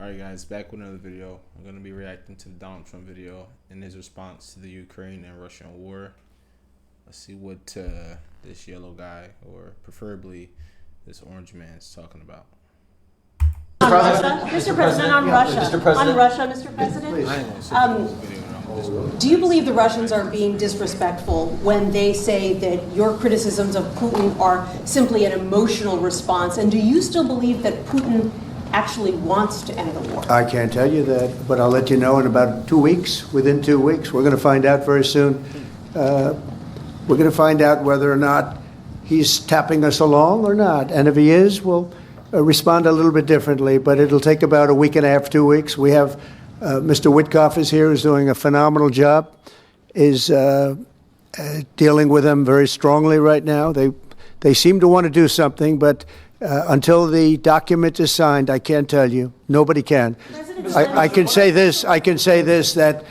Alright guys, back with another video. I'm going to be reacting to the Donald Trump video in his response to the Ukraine and Russian war. Let's see what this yellow guy, or preferably this orange man, is talking about. On Russia? Mr. President, on Russia. Mr. President. On Russia, Mr. President. Do you believe the Russians are being disrespectful when they say that your criticisms of Putin are simply an emotional response? And do you still believe that Putin actually wants to end the war? I can't tell you that, but I'll let you know in about 2 weeks. Within 2 weeks, we're going to find out very soon. We're going to find out whether or not he's tapping us along or not. And if he is, we'll respond a little bit differently, but it'll take about a week and a half, 2 weeks. We have Mr. Witkoff is here, who's doing a phenomenal job, is dealing with them very strongly right now. They seem to want to do something, but until the document is signed, I can't tell you. Nobody can. I can say this. That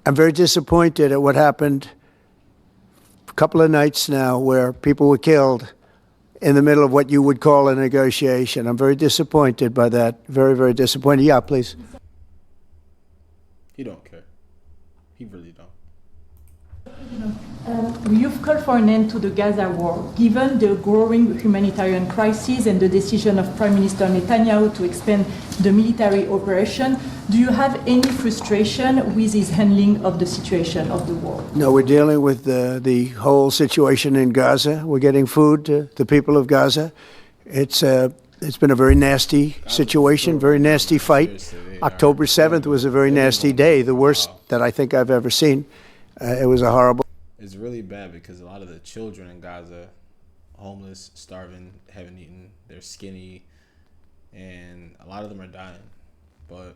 I'm very disappointed at what happened a couple of nights now, where people were killed in the middle of what you would call a negotiation. I'm very disappointed by that. Very, very disappointed. Yeah, please. He don't care. He really don't. You've called for an end to the Gaza war. Given the growing humanitarian crisis and the decision of Prime Minister Netanyahu to expand the military operation, do you have any frustration with his handling of the situation of the war? No, we're dealing with the whole situation in Gaza. We're getting food to the people of Gaza. It's been a very nasty situation, very nasty fight. October 7th was a very nasty day, the worst that I think I've ever seen. It was a horrible. It's really bad because a lot of the children in Gaza, homeless, starving, haven't eaten, they're skinny, and a lot of them are dying. But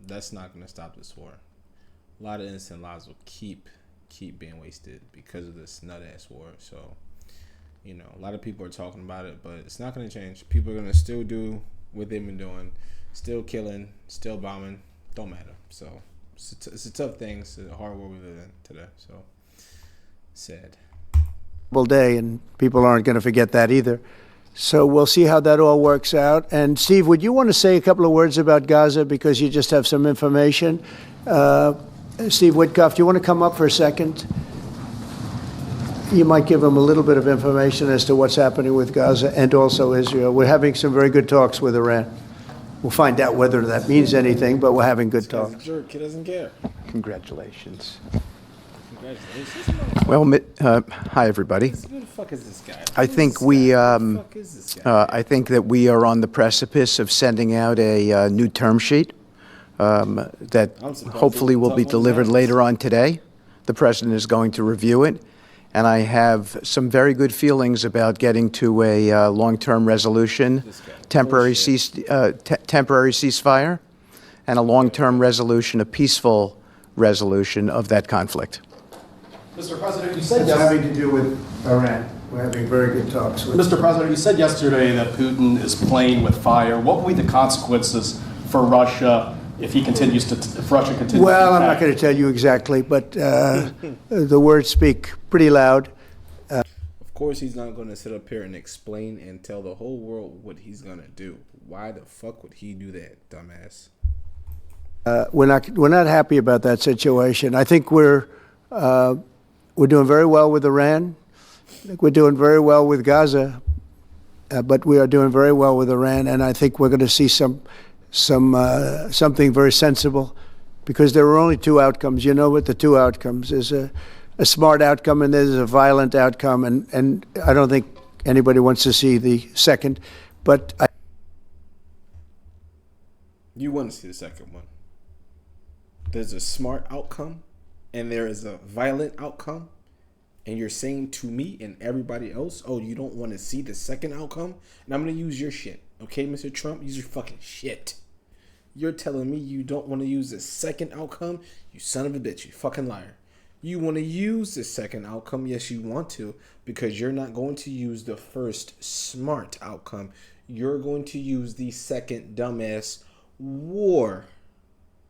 that's not going to stop this war. A lot of innocent lives will keep being wasted because of this nut-ass war. So, you know, a lot of people are talking about it, but it's not going to change. People are going to still do what they've been doing, still killing, still bombing, don't matter. So it's a tough thing. It's a hard world we live in today. So sad. Day, and people aren't going to forget that either. So we'll see how that all works out. And Steve, would you want to say a couple of words about Gaza, because you just have some information? Steve Witkoff, do you want to come up for a second? You might give them a little bit of information as to what's happening with Gaza and also Israel. We're having some very good talks with Iran. We'll find out whether that means anything, but we're having good talks. He's a jerk. He doesn't care. Congratulations. Congratulations. Well, hi everybody. Who the fuck is this guy? I think I think that we are on the precipice of sending out a new term sheet that hopefully will be delivered later on today. The president is going to review it, and I have some very good feelings about getting to a long-term resolution, temporary ceasefire, and a long-term resolution, a peaceful resolution of that conflict. Mr. President, you said It's having to do with Iran. We're having very good talks with Mr. President, you said yesterday that Putin is playing with fire. What will be the consequences for Russia if Russia continues to Well, I'm not attack? going to tell you exactly, but the words speak pretty loud. Of course, he's not going to sit up here and explain and tell the whole world what he's going to do. Why the fuck would he do that, dumbass? We're not happy about that situation. I think we're doing very well with Iran. I think we're doing very well with Gaza, but we are doing very well with Iran, and I think we're going to see something very sensible, because there are only two outcomes. You know what the two outcomes is: a smart outcome and there's a violent outcome, and I don't think anybody wants to see the second. But You want to see the second one. There's a smart outcome and there is a violent outcome, and you're saying to me and everybody else, oh, you don't want to see the second outcome? And I'm going to use your shit. Okay, Mr. Trump, use your fucking shit. You're telling me you don't want to use the second outcome? You son of a bitch, you fucking liar. You want to use the second outcome? Yes, you want to, because you're not going to use the first smart outcome. You're going to use the second dumbass War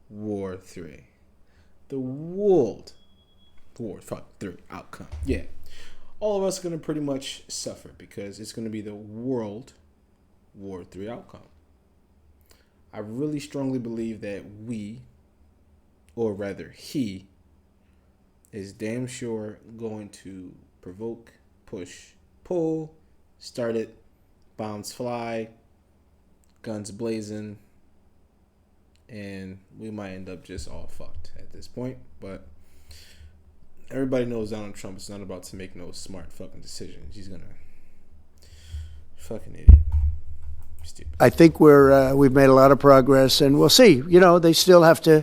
3. The World War 3 outcome. Yeah. All of us are going to pretty much suffer because it's going to be the World War 3 outcome. I really strongly believe that we, or rather he, is damn sure going to provoke, push, pull, start it, bombs fly, guns blazing, and we might end up just all fucked at this point. But everybody knows Donald Trump is not about to make no smart fucking decisions. He's gonna fucking idiot. Stupid. I think we've made a lot of progress, and we'll see. You know, they still have to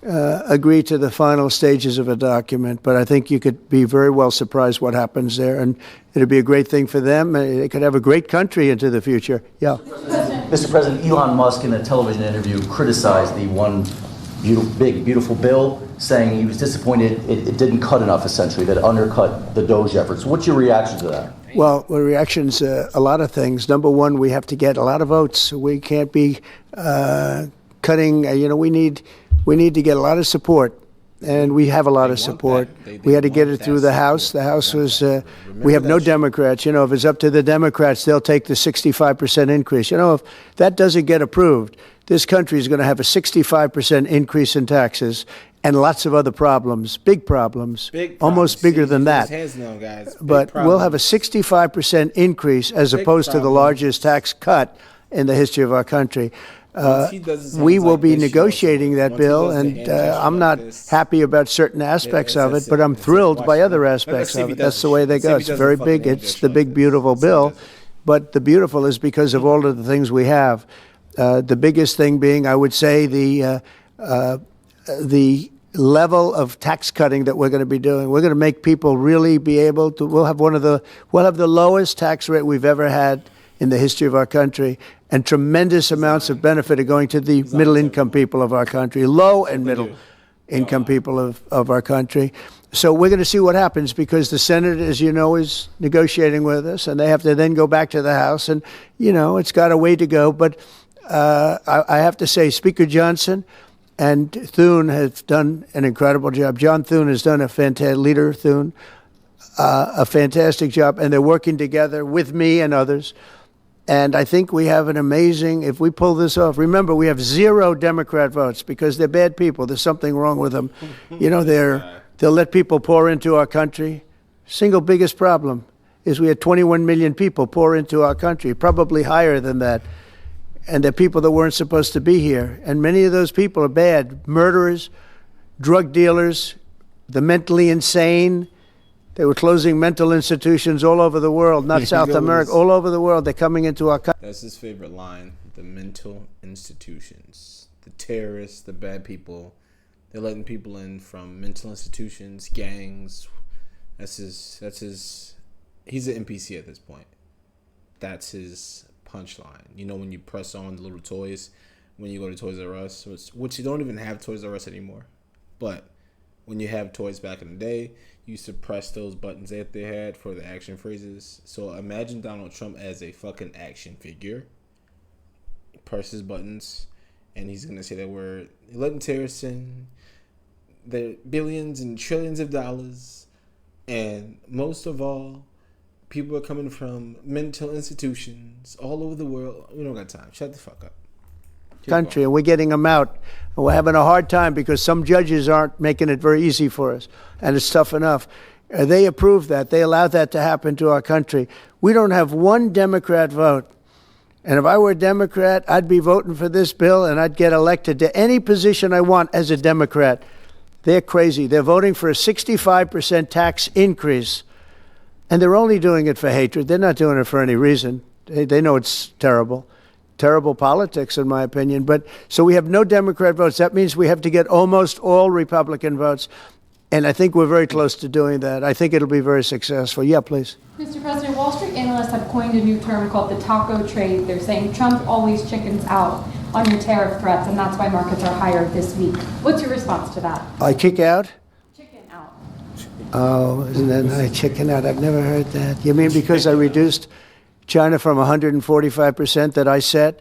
agree to the final stages of a document, but I think you could be very well surprised what happens there, and it'd be a great thing for them. They could have a great country into the future. Yeah. Mr. President, Elon Musk in a television interview criticized the one big, beautiful bill, saying he was disappointed it didn't cut enough, essentially, that it undercut the DOGE efforts. What's your reaction to that? Well, the reaction's a lot of things. Number one, we have to get a lot of votes. We can't be cutting. We need to get a lot of support, and we have a lot of support. We had to get it through the House. The House was. We have no Democrats. If it's up to the Democrats, they'll take the 65% increase. If that doesn't get approved, this country is going to have a 65% increase in taxes and lots of other problems, big problems, almost bigger than that. But we'll have a 65% increase as opposed to the largest tax cut in the history of our country. We will be negotiating that bill, and I'm not happy about certain aspects of it, but I'm thrilled by other aspects of it. That's the way they go. It's very big. It's the big, beautiful bill, but the beautiful is because of all of the things we have. The biggest thing being, I would say, the level of tax cutting that we're going to be doing. We're going to make people really be able to. We'll have the lowest tax rate we've ever had in the history of our country, and tremendous amounts of benefit are going to the middle-income people of our country, low and middle-income people of our country. So we're going to see what happens, because the Senate, as you know, is negotiating with us, and they have to then go back to the House, and, it's got a way to go. But I have to say, Speaker Johnson and Thune have done an incredible job. John Thune has done a fantastic job, and they're working together with me and others. And I think we have an amazing, if we pull this off, remember, we have 0 Democrat votes because they're bad people. There's something wrong with them. They'll let people pour into our country. Single biggest problem is we had 21 million people pour into our country, probably higher than that. And they're people that weren't supposed to be here. And many of those people are bad. Murderers, drug dealers, the mentally insane. They were closing mental institutions all over the world, not South America, all over the world. They're coming into our country. That's his favorite line, the mental institutions. The terrorists, the bad people. They're letting people in from mental institutions, gangs. He's an NPC at this point. That's his punchline. When you press on the little toys, when you go to Toys R Us, which you don't even have Toys R Us anymore. But when you have toys back in the day, you used to press those buttons that they had for the action phrases. So imagine Donald Trump as a fucking action figure. He presses buttons, and he's going to say that we're letting terrorists in, the billions and trillions of dollars, and most of all, people are coming from mental institutions all over the world. We don't got time. Shut the fuck up. Country, and we're getting them out. And we're having a hard time because some judges aren't making it very easy for us, and it's tough enough. They approve that. They allow that to happen to our country. We don't have one Democrat vote. And if I were a Democrat, I'd be voting for this bill, and I'd get elected to any position I want as a Democrat. They're crazy. They're voting for a 65% tax increase, and they're only doing it for hatred. They're not doing it for any reason. They know it's terrible. Terrible politics, in my opinion. But so we have no Democrat votes. That means we have to get almost all Republican votes. And I think we're very close to doing that. I think it'll be very successful. Yeah, please. Mr. President, Wall Street analysts have coined a new term called the taco trade. They're saying Trump always chickens out on your tariff threats, and that's why markets are higher this week. What's your response to that? I kick out? Chicken out. Oh, isn't that nice? Chicken out. I've never heard that. You mean because I reduced China from 145% that I set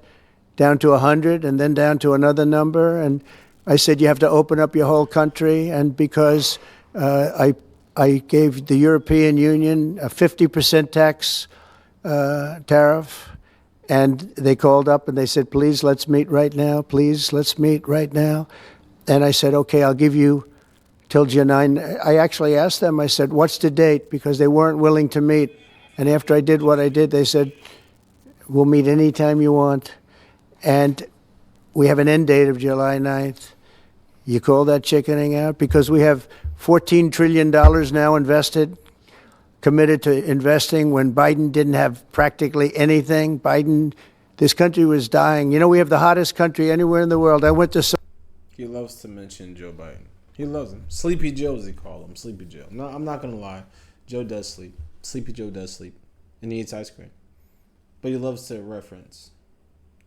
down to 100 and then down to another number? And I said you have to open up your whole country. And because I gave the European Union a 50% tax tariff, And they called up and they said, please, let's meet right now. Please, let's meet right now. And I said, okay, I'll give you till July 9. I actually asked them, I said, what's the date? Because they weren't willing to meet. And after I did what I did, they said, we'll meet anytime you want. And we have an end date of July 9th. You call that chickening out? Because we have $14 trillion now invested, committed to investing when Biden didn't have practically anything. This country was dying. You know, we have the hottest country anywhere in the world. I went to... He loves to mention Joe Biden. He loves him. Sleepy Joe, as they call him. Sleepy Joe. No, I'm not going to lie. Joe does sleep. Sleepy Joe does sleep. And he eats ice cream. But he loves to reference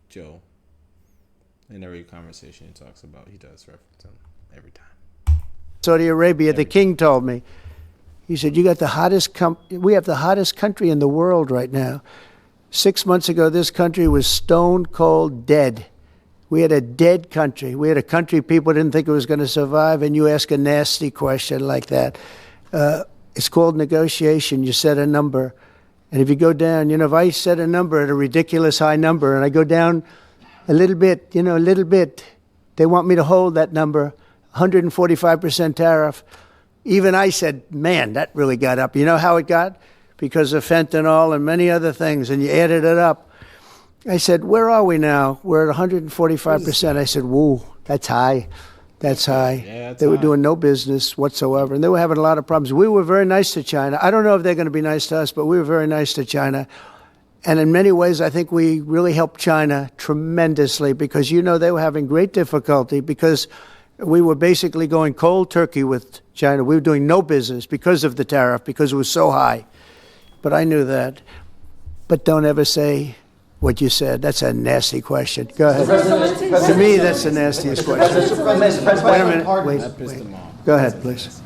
Joe. In every conversation he talks about, he does reference him every time. Saudi Arabia, the king told me. He said, we have the hottest country in the world right now. 6 months ago, this country was stone cold dead. We had a dead country. We had a country people didn't think it was going to survive, and you ask a nasty question like that. It's called negotiation. You set a number. And if you go down, if I set a number at a ridiculous high number, and I go down a little bit, they want me to hold that number, 145% tariff. Even I said, man, that really got up. You know how it got? Because of fentanyl and many other things, and you added it up. I said, where are we now? We're at 145%. I said, whoa, that's high. That's high. Yeah, that's they were high. doing no business whatsoever, and they were having a lot of problems. We were very nice to China. I don't know if they're going to be nice to us, but we were very nice to China. And in many ways, I think we really helped China tremendously because, they were having great difficulty because we were basically going cold turkey with China. We were doing no business because of the tariff, because it was so high. But I knew that. But don't ever say what you said. That's a nasty question. Go ahead. To me, that's the nastiest question. Wait a minute. Wait. Go ahead, please.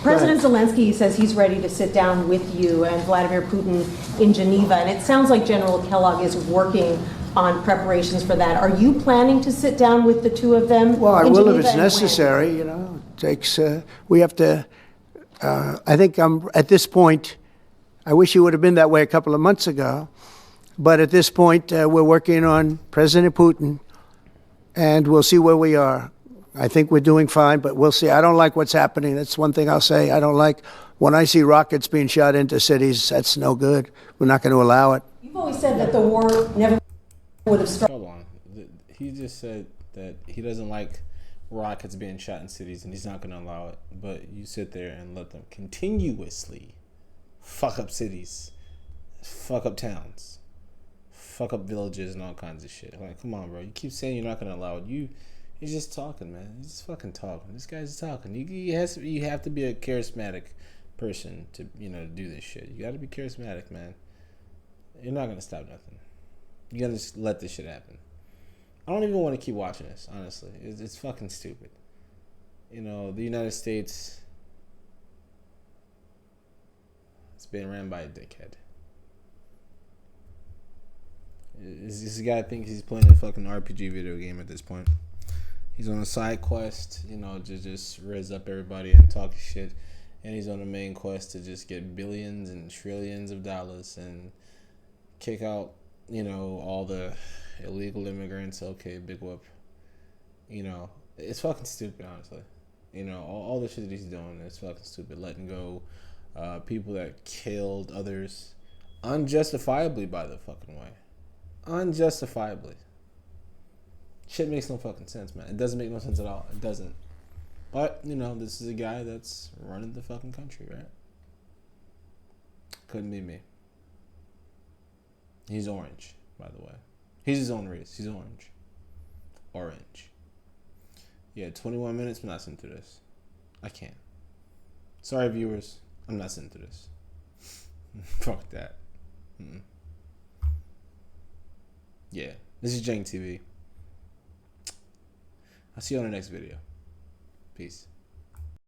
President Zelensky says he's ready to sit down with you and Vladimir Putin in Geneva, and it sounds like General Kellogg is working on preparations for that. Are you planning to sit down with the two of them? Well, I in will Geneva, if it's and necessary. It takes. We have to. I think I'm at this point. I wish he would have been that way a couple of months ago, but at this point, we're working on President Putin, and we'll see where we are. I think we're doing fine, but we'll see. I don't like what's happening. That's one thing I'll say. I don't like when I see rockets being shot into cities. That's no good. We're not going to allow it. You've always said that the war never would have started. Hold on. He just said that he doesn't like rockets being shot in cities, and he's not going to allow it. But you sit there and let them continuously fuck up cities, fuck up towns, fuck up villages and all kinds of shit. Like, come on, bro. You keep saying you're not going to allow it. He's just talking, man. He's just fucking talking. This guy's talking. You have to be a charismatic person to, do this shit. You got to be charismatic, man. You're not going to stop nothing. You got to just let this shit happen. I don't even want to keep watching this, honestly. It's fucking stupid. The United States, it's being ran by a dickhead. This guy thinks he's playing a fucking RPG video game at this point. He's on a side quest, to just raise up everybody and talk shit. And he's on a main quest to just get billions and trillions of dollars and kick out, all the illegal immigrants. Okay, big whoop. It's fucking stupid, honestly. All the shit that he's doing is fucking stupid. Letting go people that killed others unjustifiably, by the fucking way. Unjustifiably. Shit makes no fucking sense, man. It doesn't make no sense at all. It doesn't. But, this is a guy that's running the fucking country, right? Couldn't be me. He's orange, by the way. He's his own race. He's orange. Orange. Yeah, 21 minutes. I'm not sitting through this. I can't. Sorry, viewers. I'm not sitting through this. Fuck that. Yeah. This is Jank TV. I'll see you on the next video. Peace.